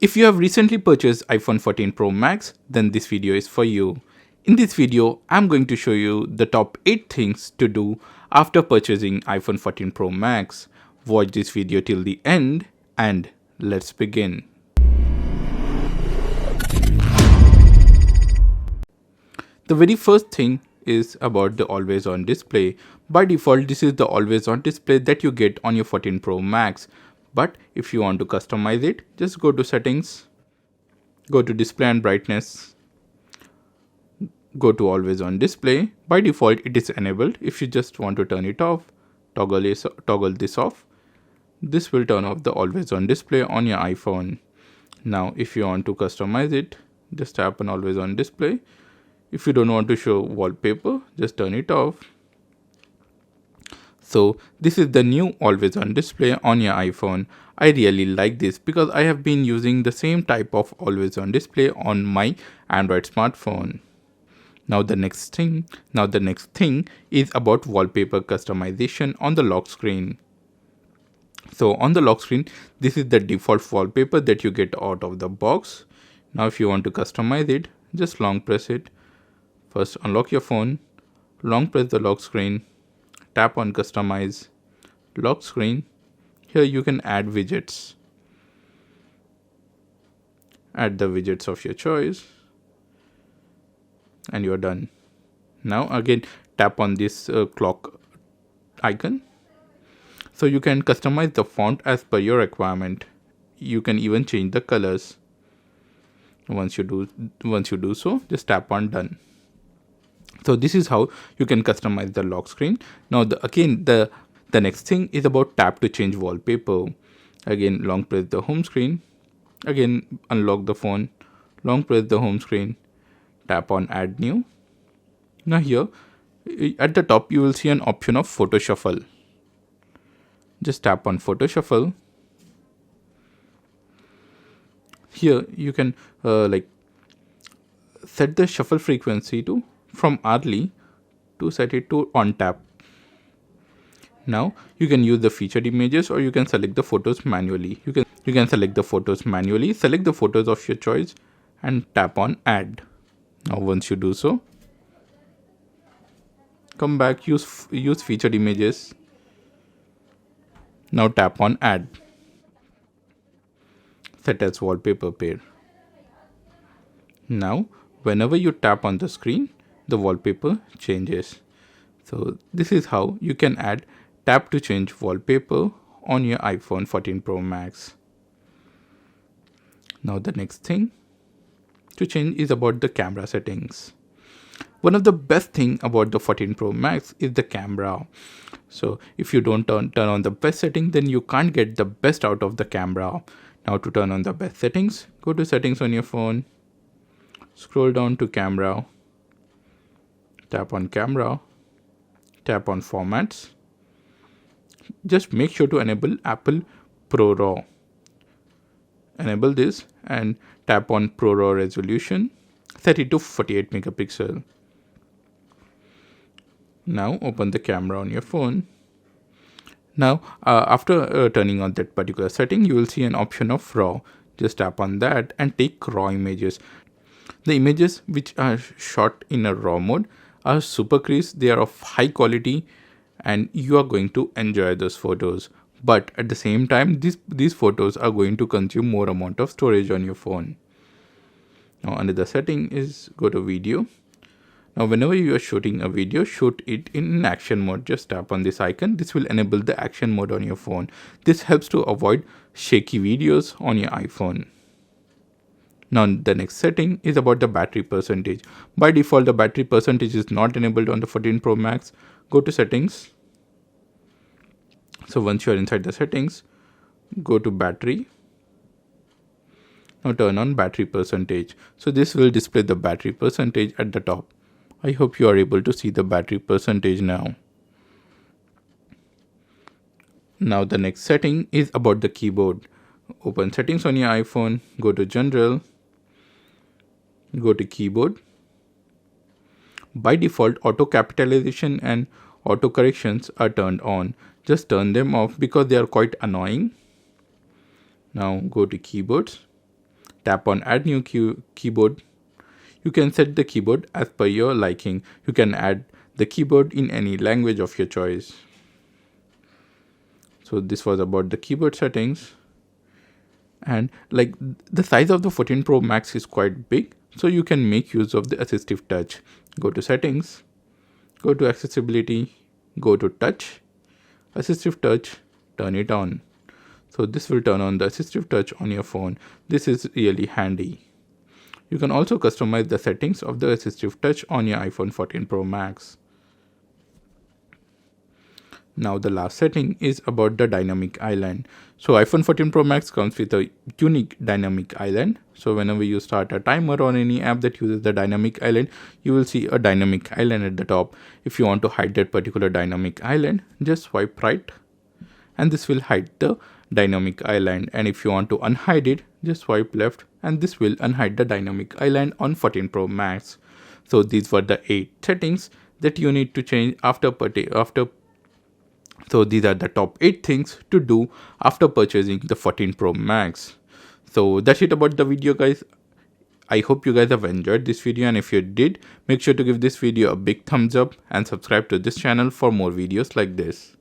If you have recently purchased iPhone 14 Pro Max, then this video is for you. In this video, I'm going to show you the top 8 things to do after purchasing iPhone 14 Pro Max. Watch this video till the end and let's begin. The very first thing is about the always on display. By default, this is the always on display that you get on your 14 Pro Max. But if you want to customize it, just go to settings, go to display and brightness, go to always on display. By default, it is enabled. If you just want to turn it off, toggle this off. This will turn off the always on display on your iPhone. Now, if you want to customize it, just tap on always on display. If you don't want to show wallpaper, just turn it off. So this is the new always on display on your iPhone. I really like this because I have been using the same type of always on display on my Android smartphone. Now the next thing is about wallpaper customization on the lock screen. So on the lock screen, this is the default wallpaper that you get out of the box. Now if you want to customize it, just long press it. First unlock your phone, long press the lock screen, tap on customize, lock screen. Here you can add widgets. Add the widgets of your choice and you're done. Now again tap on this clock icon. So you can customize the font as per your requirement. You can even change the colors. Once you do so, just tap on done. So this is how you can customize the lock screen. Now the next thing is about tap to change wallpaper. Again, long press the home screen. Again, unlock the phone. Long press the home screen. Tap on add new. Now here at the top you will see an option of photo shuffle. Just tap on photo shuffle. Here you can set the shuffle frequency to from early to set it to on tap. Now you can use the featured images or you can select the photos manually. You can select the photos manually, select the photos of your choice and tap on add. Now once you do so, come back, use featured images. Now tap on add. Set as wallpaper pair. Now whenever you tap on the screen, the wallpaper changes. So this is how you can add tap to change wallpaper on your iPhone 14 Pro Max. Now the next thing to change is about the camera settings. One of the best thing about the 14 Pro Max is the camera. So if you don't turn on the best setting, then you can't get the best out of the camera. Now to turn on the best settings, go to settings on your phone, scroll down to camera, tap on camera, tap on formats. Just make sure to enable Apple Pro RAW. Enable this and tap on Pro RAW resolution. Set it to 48 megapixel. Now open the camera on your phone. Now after turning on that particular setting, you will see an option of RAW. Just tap on that and take raw images. The images which are shot in a RAW mode are super crisp, they are of high quality and you are going to enjoy those photos. But at the same time, these photos are going to consume more amount of storage on your phone. Now another setting is go to video. Now whenever you are shooting a video, shoot it in action mode. Just tap on this icon. This will enable the action mode on your phone. This helps to avoid shaky videos on your iPhone. Now the next setting is about the battery percentage. By default, the battery percentage is not enabled on the 14 Pro Max. Go to settings. So once you are inside the settings, go to battery. Now turn on battery percentage. So this will display the battery percentage at the top. I hope you are able to see the battery percentage now. Now the next setting is about the keyboard. Open settings on your iPhone, go to general, go to keyboard. By default, auto capitalization and auto corrections are turned on. Just turn them off because they are quite annoying. Now go to keyboards. Tap on add new keyboard. You can set the keyboard as per your liking. You can add the keyboard in any language of your choice. So this was about the keyboard settings. And like the size of the 14 Pro Max is quite big, so you can make use of the Assistive Touch. Go to settings, go to accessibility, go to touch, Assistive Touch, turn it on. So this will turn on the Assistive Touch on your phone. This is really handy. You can also customize the settings of the Assistive Touch on your iPhone 14 Pro Max. Now the last setting is about the dynamic island. So iPhone 14 Pro Max comes with a unique dynamic island. So whenever you start a timer on any app that uses the dynamic island, you will see a dynamic island at the top. If you want to hide that particular dynamic island, just swipe right and this will hide the dynamic island. And if you want to unhide it, just swipe left and this will unhide the dynamic island on 14 Pro Max. So these were the 8 settings that you need to change So these are the top 8 things to do after purchasing the 14 Pro Max. So that's it about the video, guys. I hope you guys have enjoyed this video, and if you did, make sure to give this video a big thumbs up and subscribe to this channel for more videos like this.